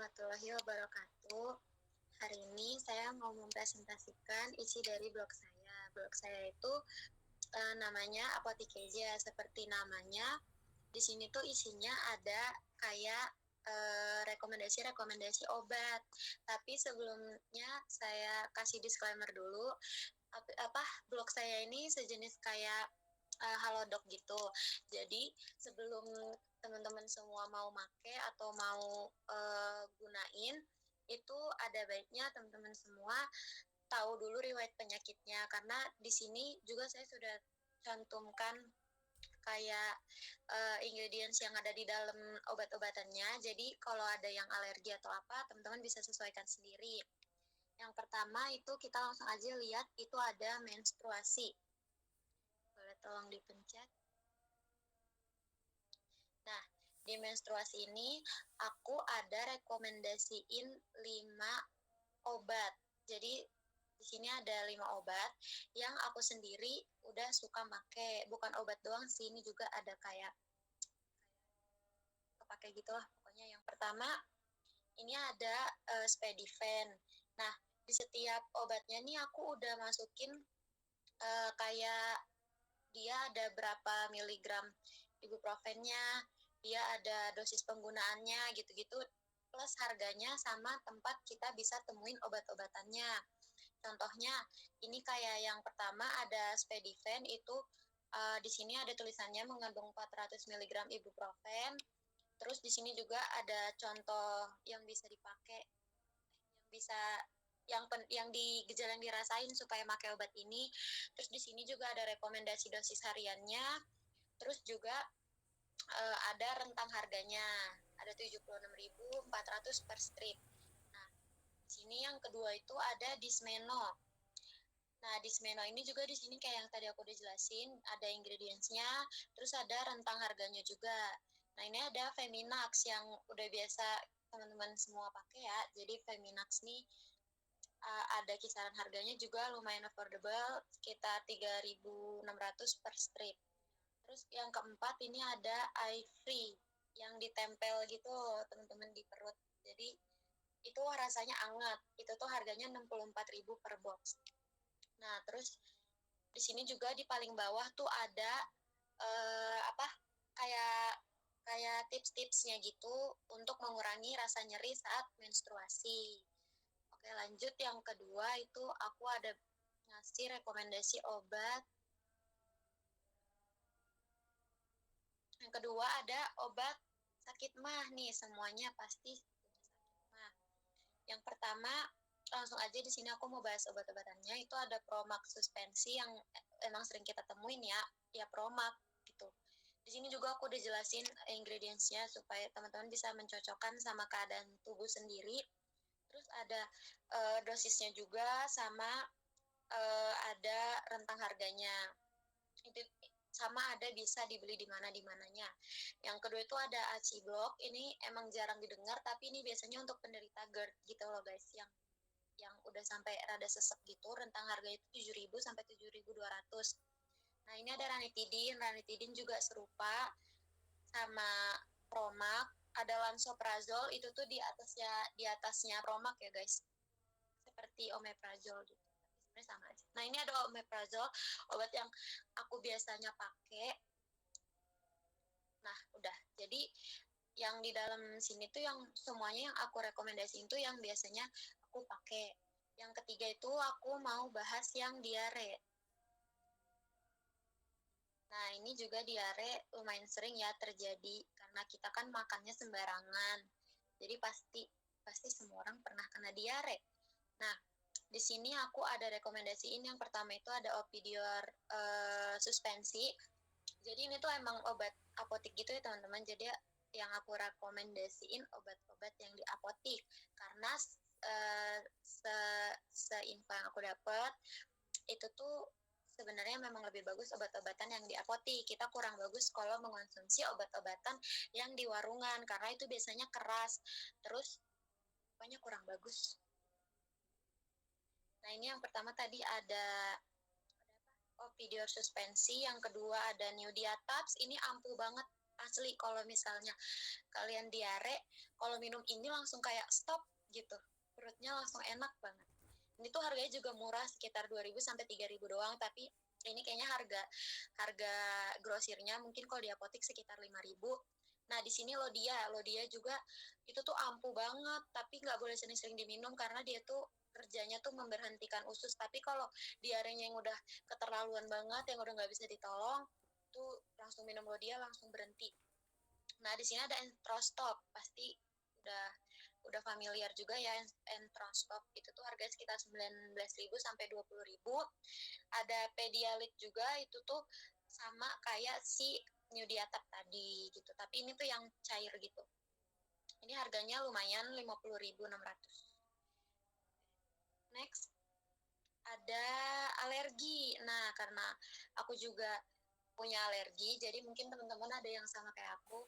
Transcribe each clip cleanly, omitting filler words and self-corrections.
warahmatullahi wabarakatuh. Hari ini saya mau mempresentasikan isi dari blog saya. Blog saya itu namanya Apothikesia. Seperti namanya, di sini tuh isinya ada kayak rekomendasi-rekomendasi obat. Tapi sebelumnya saya kasih disclaimer dulu. Blog saya ini sejenis kayak halodoc gitu. Jadi sebelum teman-teman semua mau make atau mau gunain, itu ada baiknya teman-teman semua tahu dulu riwayat penyakitnya, karena di sini juga saya sudah cantumkan kayak ingredients yang ada di dalam obat-obatannya. Jadi kalau ada yang alergi atau apa, teman-teman bisa sesuaikan sendiri. Yang pertama itu kita langsung aja lihat, itu ada menstruasi. Boleh tolong dipencet. Nah, di menstruasi ini aku ada rekomendasiin 5 obat. Jadi di sini ada 5 obat yang aku sendiri udah suka make. Bukan obat doang sih, ini juga ada kayak kepake gitu lah. Pokoknya yang pertama ini ada Spedifen. Nah, di setiap obatnya nih aku udah masukin kayak dia ada berapa miligram ibuprofennya, dia ada dosis penggunaannya gitu-gitu, plus harganya sama tempat kita bisa temuin obat-obatannya. Contohnya, ini kayak yang pertama ada Spedifen, itu di sini ada tulisannya mengandung 400 mg ibuprofen. Terus di sini juga ada contoh yang bisa dipakai, yang bisa yang di gejala yang dirasain supaya pakai obat ini. Terus di sini juga ada rekomendasi dosis hariannya. Terus juga ada rentang harganya, ada 76.400 per strip. Nah, di sini yang kedua itu ada Dismeno. Nah, Dismeno ini juga di sini kayak yang tadi aku udah jelasin, ada ingredients-nya, terus ada rentang harganya juga. Nah, ini ada Feminax yang udah biasa teman-teman semua pakai ya. Jadi Feminax nih ada kisaran harganya juga lumayan affordable, sekitar 3.600 per strip. Terus yang keempat ini ada eye free yang ditempel gitu teman-teman di perut. Jadi itu rasanya anget. Itu tuh harganya 64.000 per box. Nah, terus di sini juga di paling bawah tuh ada kayak tips-tipsnya gitu untuk mengurangi rasa nyeri saat menstruasi. Oke, lanjut yang kedua itu aku ada ngasih rekomendasi obat. Yang kedua ada obat sakit mah nih, semuanya pasti punya sakit mah. Yang pertama langsung aja di sini aku mau bahas obat-obatannya. Itu ada Promax suspensi yang emang sering kita temuin ya Promax gitu. Di sini juga aku udah jelasin ingredients-nya supaya teman-teman bisa mencocokkan sama keadaan tubuh sendiri. Terus ada dosisnya juga sama ada rentang harganya. Itu sama ada bisa dibeli di mana-dimananya. Yang kedua itu ada Aciblock. Ini emang jarang didengar, tapi ini biasanya untuk penderita GERD gitu loh guys, yang udah sampai rada sesek gitu. Rentang harganya itu 7.000 sampai 7.200. Nah, ini ada ranitidin. Ranitidin juga serupa sama Promax. Ada Lansoprazole, itu tuh di atasnya Promax ya guys. Seperti omeprazole gitu. Sebenarnya sama aja. Nah, ini ada omeprazole, obat yang aku biasanya pakai. Nah, udah. Jadi yang di dalam sini tuh yang semuanya yang aku rekomendasiin tuh yang biasanya aku pakai. Yang ketiga itu aku mau bahas yang diare. Nah, ini juga diare lumayan sering ya terjadi karena kita kan makannya sembarangan. Jadi pasti semua orang pernah kena diare. Nah, di sini aku ada rekomendasiin yang pertama itu ada Opidior suspensi. Jadi ini tuh emang obat apotik gitu ya teman-teman. Jadi yang aku rekomendasiin obat-obat yang di apotik karena seinfo yang aku dapat itu tuh sebenarnya memang lebih bagus obat-obatan yang di apotik. Kita kurang bagus kalau mengonsumsi obat-obatan yang di warungan karena itu biasanya keras. Terus pokoknya kurang bagus. Nah, ini yang pertama tadi ada Opidior suspensi, yang kedua ada New Diatabs. Ini ampuh banget Asli kalau misalnya kalian diare, kalau minum ini langsung kayak stop gitu, perutnya langsung enak banget. Ini tuh harganya juga murah, sekitar 2.000 sampai 3.000 doang, tapi ini kayaknya harga grosirnya mungkin kalau di apotek sekitar 5.000. Nah di sini Lodia juga itu tuh ampuh banget, tapi nggak boleh sering-sering diminum karena dia tuh kerjanya tuh memberhentikan usus. Tapi kalau diarenya yang udah keterlaluan banget, yang udah nggak bisa ditolong, tuh langsung minum Lodia langsung berhenti. Nah di sini ada Entrostop, pasti udah familiar juga ya. Entrostop itu tuh harganya sekitar 19.000 sampai 20.000. Ada Pedialit juga, itu tuh sama kayak si Nudiatap tadi gitu, tapi ini tuh yang cair gitu. Ini harganya lumayan 50.600. Next ada alergi. Nah karena aku juga punya alergi, jadi mungkin teman-teman ada yang sama kayak aku,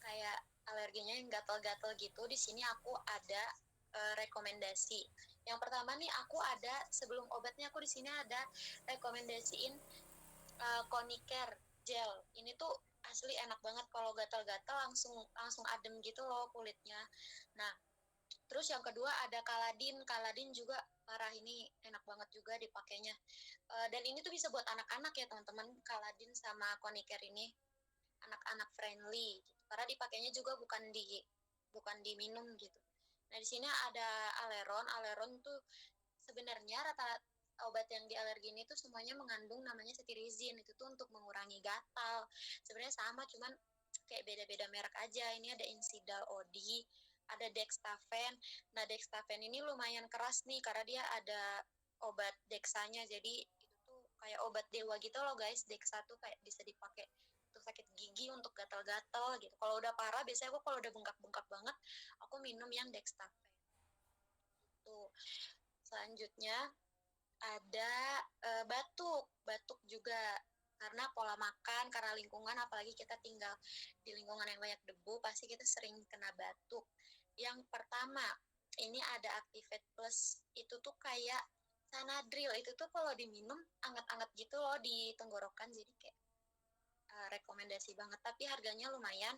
kayak alerginya yang gatal-gatal gitu. Di sini aku ada rekomendasi. Yang pertama nih aku ada, sebelum obatnya aku di sini ada rekomendasiin Konicare gel. Ini tuh asli enak banget, kalau gatal-gatal langsung adem gitu loh kulitnya. Nah, terus yang kedua ada Kaladin juga parah, ini enak banget juga dipakainya. Dan ini tuh bisa buat anak-anak ya teman-teman, Kaladin sama Konicare ini anak-anak friendly gitu. Karena dipakainya juga bukan diminum gitu. Nah di sini ada Aleron tuh sebenarnya rata obat yang di alergi ini tuh semuanya mengandung namanya cetirizine, itu tuh untuk mengurangi gatal. Sebenarnya sama, cuman kayak beda-beda merek aja. Ini ada Insidal OD, ada Dextafen. Nah Dextafen ini lumayan keras nih karena dia ada obat dexanya, jadi itu tuh kayak obat dewa gitu loh guys. Dexa tuh kayak bisa dipakai untuk sakit gigi, untuk gatal-gatal gitu. Kalau udah parah, biasanya aku kalau udah bengkak-bengkak banget, aku minum yang Dextafen. Tuh. Selanjutnya ada batuk juga karena pola makan, karena lingkungan, apalagi kita tinggal di lingkungan yang banyak debu, pasti kita sering kena batuk. Yang pertama, ini ada Activate Plus, itu tuh kayak Sanadril, itu tuh kalau diminum anget-anget gitu loh di tenggorokan, jadi kayak rekomendasi banget. Tapi harganya lumayan,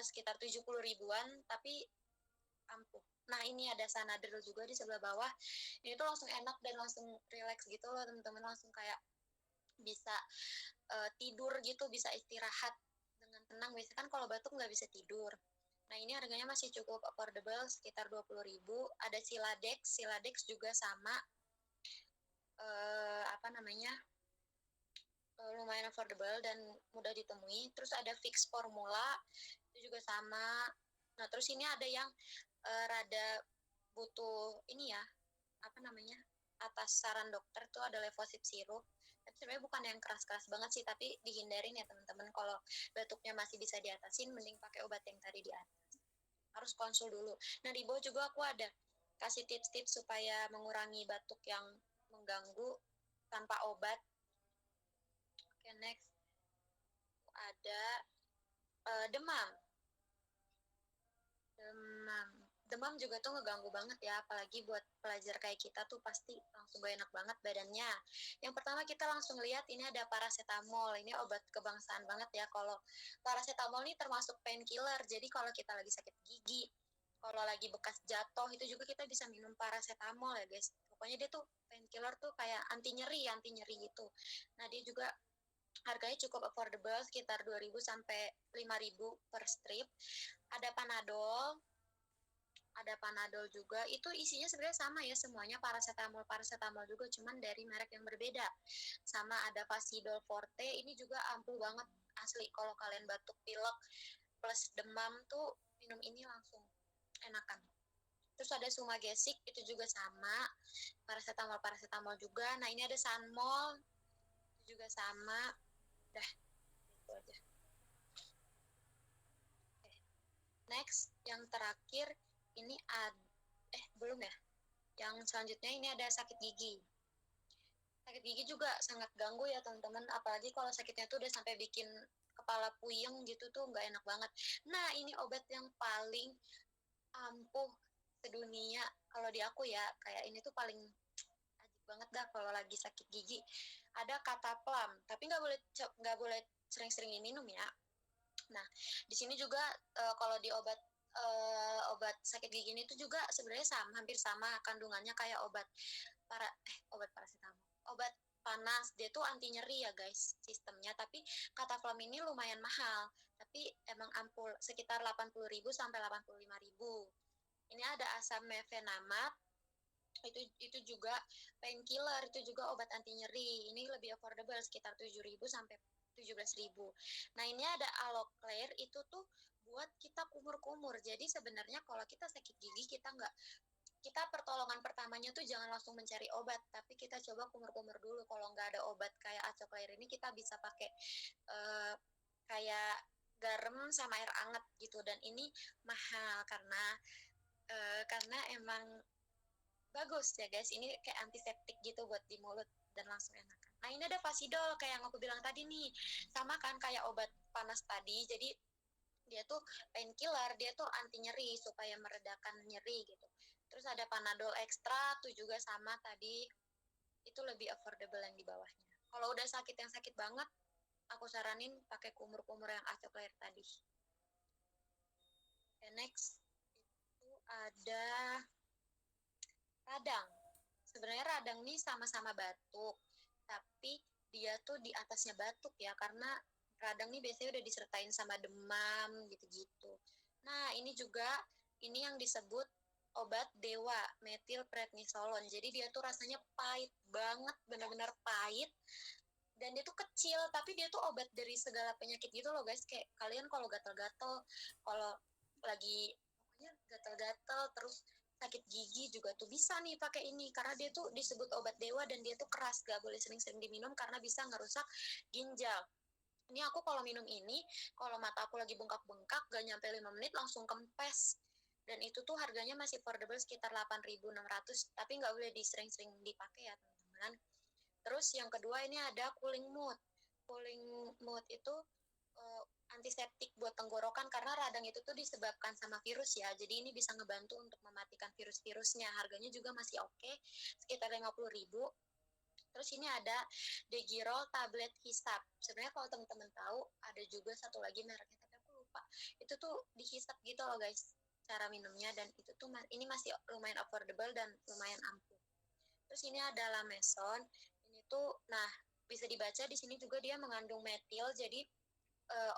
sekitar 70 ribuan, tapi ampuh. Nah ini ada Sanadril juga di sebelah bawah. Ini tuh langsung enak dan langsung relax gitu loh teman-teman, langsung kayak bisa tidur gitu, bisa istirahat dengan tenang. Biasanya kan kalau batuk nggak bisa tidur. Nah ini harganya masih cukup affordable, sekitar 20.000. Ada Siladex juga sama, lumayan affordable dan mudah ditemui. Terus ada Fix Formula, itu juga sama. Nah terus ini ada yang rada butuh ini ya, atas saran dokter tuh ada Levosip sirup. Tapi sebenarnya bukan yang keras-keras banget sih, tapi dihindarin ya teman-teman. Kalau batuknya masih bisa diatasin, mending pakai obat yang tadi di atas. Harus konsul dulu. Nah di bawah juga aku ada kasih tips-tips supaya mengurangi batuk yang mengganggu tanpa obat. Oke, next ada demam. Demam juga tuh ngeganggu banget ya, apalagi buat pelajar kayak kita tuh pasti langsung gak enak banget badannya. Yang pertama kita langsung lihat ini ada paracetamol. Ini obat kebangsaan banget ya. Kalau paracetamol ini termasuk painkiller, jadi kalau kita lagi sakit gigi, kalau lagi bekas jatuh, itu juga kita bisa minum paracetamol ya guys. Pokoknya dia tuh painkiller tuh kayak anti nyeri gitu. Nah dia juga harganya cukup affordable, sekitar 2.000 sampai 5.000 per strip. Ada Panadol juga, itu isinya sebenarnya sama ya semuanya, paracetamol juga, cuman dari merek yang berbeda. Sama ada Fasidol Forte, ini juga ampuh banget asli, kalau kalian batuk pilek plus demam tuh minum ini langsung enakan. Terus ada Sumagesik, itu juga sama, paracetamol juga. Nah ini ada Sanmol, itu juga sama. Dah, itu aja. Next, yang terakhir ini belum ya. Yang selanjutnya ini ada sakit gigi. Sakit gigi juga sangat ganggu ya teman-teman, apalagi kalau sakitnya tuh udah sampai bikin kepala puyeng gitu tuh nggak enak banget. Nah ini obat yang paling ampuh sedunia kalau di aku ya, kayak ini tuh paling ajib banget dah kalau lagi sakit gigi. Ada Cataplam, tapi nggak boleh sering-sering diminum ya. Nah, di sini juga kalau di obat sakit gigi ini tuh juga sebenarnya hampir sama kandungannya kayak obat paracetamol. Obat panas, dia tuh anti nyeri ya guys sistemnya, tapi Kataflam ini lumayan mahal, tapi emang ampul sekitar 80.000 sampai 85.000. Ini ada asam mefenamat, itu juga painkiller, itu juga obat anti nyeri. Ini lebih affordable sekitar 7.000 sampai 17.000. Nah, ini ada Aloclair, itu tuh buat kita kumur-kumur. Jadi sebenarnya kalau kita sakit gigi, kita pertolongan pertamanya tuh jangan langsung mencari obat, tapi kita coba kumur-kumur dulu. Kalau nggak ada obat kayak Aloclair ini, kita bisa pakai kayak garam sama air anget gitu. Dan ini mahal karena emang bagus ya guys, ini kayak antiseptik gitu buat di mulut dan langsung enakan. Nah, ini ada Fasidol kayak yang aku bilang tadi nih, sama kan kayak obat panas tadi. Jadi dia tuh painkiller, dia tuh anti nyeri supaya meredakan nyeri gitu. Terus ada Panadol Extra tuh juga sama tadi, itu lebih affordable yang di bawahnya. Kalau udah sakit yang sakit banget, aku saranin pakai kumur-kumur yang Acoclair tadi. Okay, next itu ada radang. Sebenarnya radang nih sama-sama batuk, tapi dia tuh di atasnya batuk ya, karena radang nih biasanya udah disertain sama demam gitu-gitu. Nah, ini yang disebut obat dewa, metilprednisolon. Jadi dia tuh rasanya pahit banget, benar-benar pahit. Dan dia tuh kecil, tapi dia tuh obat dari segala penyakit gitu loh guys. Kayak kalian kalau gatal-gatal, kalau lagi pokoknya gatal-gatal terus sakit gigi juga tuh bisa nih pakai ini, karena dia tuh disebut obat dewa dan dia tuh keras, gak boleh sering-sering diminum karena bisa ngerusak ginjal. Ini aku kalau minum ini, kalau mata aku lagi bengkak-bengkak, gak nyampe 5 menit langsung kempes. Dan itu tuh harganya masih affordable sekitar 8.600, tapi nggak boleh disering-sering dipakai ya teman-teman. Terus yang kedua ini ada cooling mood. Cooling mood itu antiseptik buat tenggorokan, karena radang itu tuh disebabkan sama virus ya. Jadi ini bisa ngebantu untuk mematikan virus-virusnya. Harganya juga masih oke, sekitar 50.000. Terus ini ada Degirol tablet hisap. Sebenarnya kalau teman-teman tahu, ada juga satu lagi mereknya, tapi aku lupa. Itu tuh dihisap gitu loh guys, cara minumnya. Dan itu tuh ini masih lumayan affordable dan lumayan ampuh. Terus ini ada Lameson. Ini tuh, nah bisa dibaca di sini juga dia mengandung metil, jadi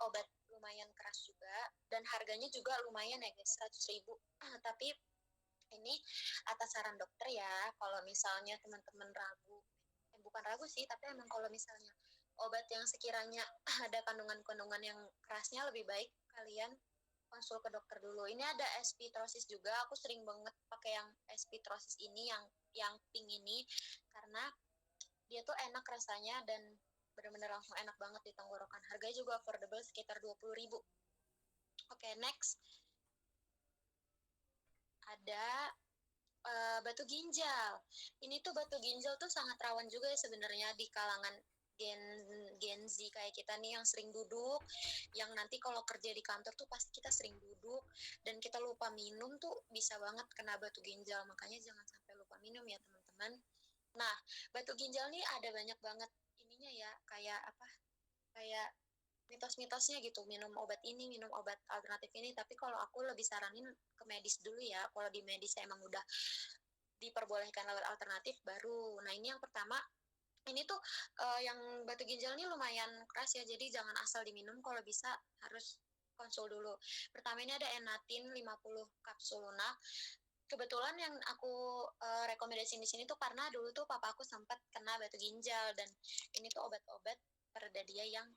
obat lumayan keras juga, dan harganya juga lumayan ya guys, 100.000. Tapi ini atas saran dokter ya, kalau misalnya teman-teman ragu, bukan ragu sih, tapi emang kalau misalnya obat yang sekiranya ada kandungan-kandungan yang kerasnya, lebih baik kalian konsul ke dokter dulu. Ini ada SP-Trosis juga, aku sering banget pakai yang SP-Trosis ini, yang pink ini, karena dia tuh enak rasanya dan benar-benar langsung enak banget di tenggorokan. Harganya juga affordable, sekitar 20.000. Oke, next ada batu ginjal. Ini tuh batu ginjal tuh sangat rawan juga ya sebenarnya di kalangan Gen Z kayak kita nih, yang sering duduk, yang nanti kalau kerja di kantor tuh pasti kita sering duduk dan kita lupa minum, tuh bisa banget kena batu ginjal. Makanya jangan sampai lupa minum ya teman-teman. Nah, batu ginjal nih ada banyak banget ininya ya, kayak mitos-mitosnya gitu, minum obat ini, minum obat alternatif ini. Tapi kalau aku lebih saranin ke medis dulu ya. Kalau di medis emang udah diperbolehkan lewat alternatif baru. Nah, ini yang pertama, ini tuh yang batu ginjal ini lumayan keras ya, jadi jangan asal diminum, kalau bisa harus konsul dulu. Pertama ini ada Enatin 50 kapsul lunak. Kebetulan yang aku rekomendasiin di sini tuh karena dulu tuh papa aku sempat kena batu ginjal, dan ini tuh obat-obat pereda dia yang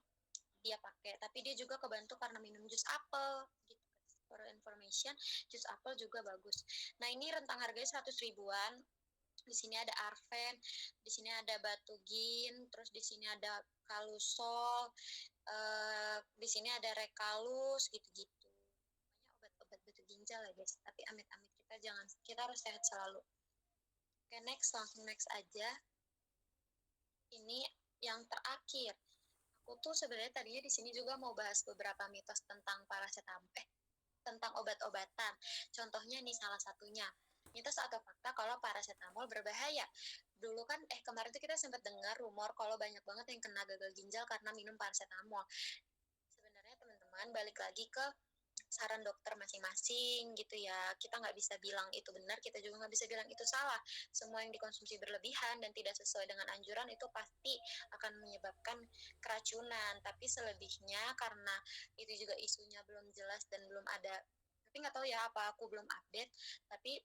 dia pakai. Tapi dia juga kebantu karena minum jus apel gitu. For information, jus apel juga bagus. Nah, ini rentang harganya 100 ribuan. Di sini ada Arven, di sini ada Batugin, terus di sini ada Kalusol, di sini ada Rekalus gitu-gitu. Banyak obat-obat batu ginjal ya guys, tapi amit-amit kita harus sehat selalu. Oke, langsung next aja. Ini yang terakhir. Aku tuh sebenarnya tadinya di sini juga mau bahas beberapa mitos tentang paracetamol, tentang obat-obatan. Contohnya nih salah satunya, mitos atau fakta kalau paracetamol berbahaya. Dulu kan kemarin tuh kita sempat dengar rumor kalau banyak banget yang kena gagal ginjal karena minum paracetamol. Sebenarnya teman-teman, cuman balik lagi ke saran dokter masing-masing gitu ya. Kita nggak bisa bilang itu benar, kita juga nggak bisa bilang itu salah. Semua yang dikonsumsi berlebihan dan tidak sesuai dengan anjuran itu pasti akan menyebabkan keracunan. Tapi selebihnya karena itu juga isunya belum jelas dan belum ada, tapi nggak tahu ya apa aku belum update, tapi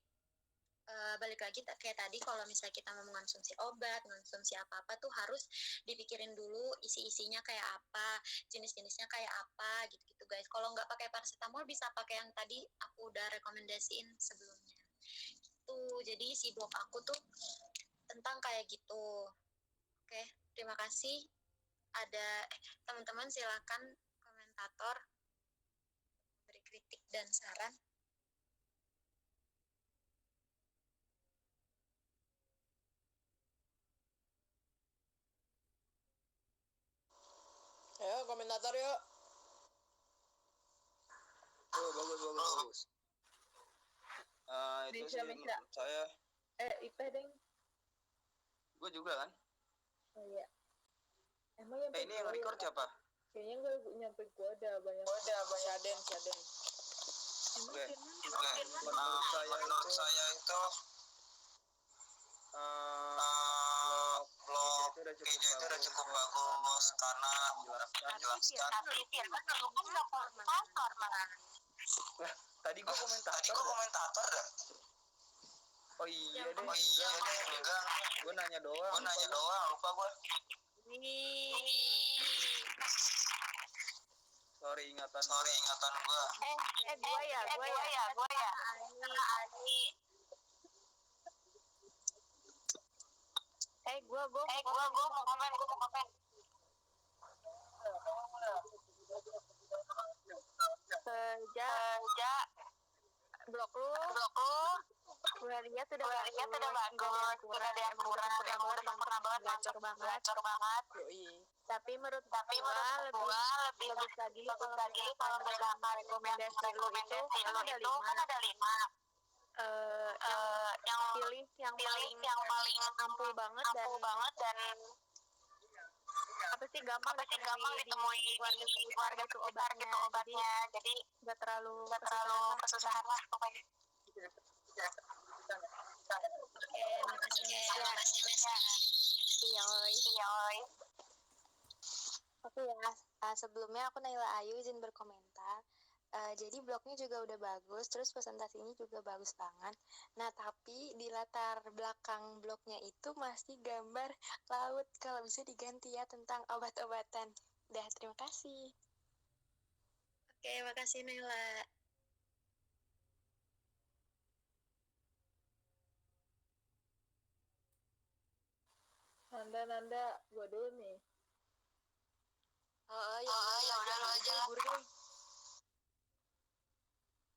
balik lagi kayak tadi, kalau misalnya kita mau mengonsumsi obat, mengonsumsi apa-apa tuh harus dipikirin dulu isi-isinya kayak apa, jenis-jenisnya kayak apa, gitu-gitu guys. Kalau nggak pakai paracetamol bisa pakai yang tadi aku udah rekomendasiin sebelumnya. Gitu, jadi si blog aku tuh tentang kayak gitu. Oke, terima kasih. Ada teman-teman silakan komentator beri kritik dan saran. Ayo komentator yuk. Oh, bagus. Itu Bisa. sih saya. Ipe deng. Gue juga kan. Oh iya. Emang yang Ini yang record siapa? Kayaknya nggak nyampe gua ada banyak. Syaden. Oke. Menurut saya itu blog PJ itu udah cukup bagus karena menjelaskan. Tadi gua komentator dah. Oh iya deh, enggak. Gua nanya doang, lupa gua. Sorry ingatan gua. Gua ya. Gua mau komen. Sejak blog lu gue lihat sudah bagus, nggak ada yang kurang, gacor banget. Tapi menurut gua lebih bagus lagi kalau misalkan rekomendasi lu itu kan ada 5. Yang pilih yang paling ampuh banget dan gampang ditemui di warga itu obatnya, jadi nggak terlalu kesusahan lah pokoknya. Oke, makasih Nesya. Iya. Oke ya, sebelumnya aku Naila Ayu izin berkomentar. Jadi blognya juga udah bagus, terus presentasinya juga bagus banget. Nah, tapi di latar belakang blognya itu masih gambar laut. Kalau bisa diganti ya tentang obat-obatan. Dah, terima kasih. Oke, makasih Naila. Nanda, gua dulu nih. Ya udah lo aja.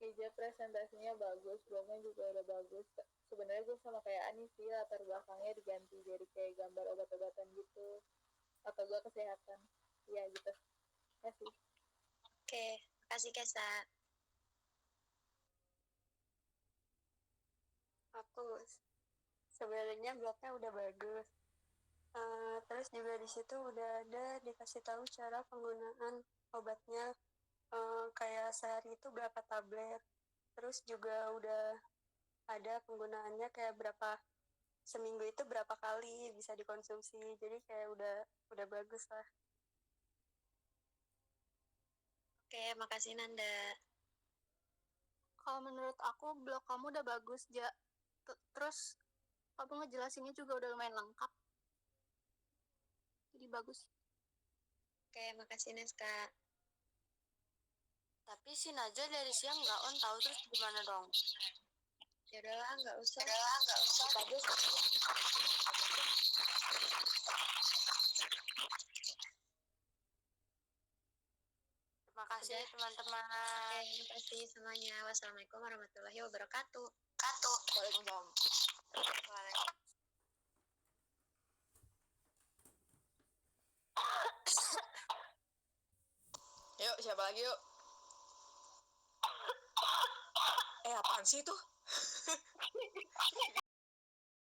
Ija presentasinya bagus, blognya juga udah bagus. Sebenarnya gue sama kayak Ani sih, latar belakangnya diganti jadi kayak gambar obat-obatan gitu, atau gue kesehatan, ya gitu. Kasih. Oke, makasih Kesa. Bagus. Sebenarnya blognya udah bagus. Terus juga di situ udah ada dikasih tahu cara penggunaan obatnya, kayak sehari itu berapa tablet. Terus juga udah ada penggunaannya kayak seminggu itu berapa kali bisa dikonsumsi. Jadi kayak udah bagus lah. Oke, makasih Nanda. Kalau menurut aku blog kamu udah bagus, Ja. Terus kamu ngejelasinnya juga udah lumayan lengkap. Jadi bagus. Oke, makasih Neska. Tapi si Najwa dari siang nggak on tahu, terus gimana dong? Ya udahlah, nggak usah. Aja. Terima kasih teman-teman. Oke, terima kasih semuanya. Wassalamualaikum warahmatullahi wabarakatuh. Waalaikumsalam. Yuk, siapa lagi yuk? Apaan sih itu?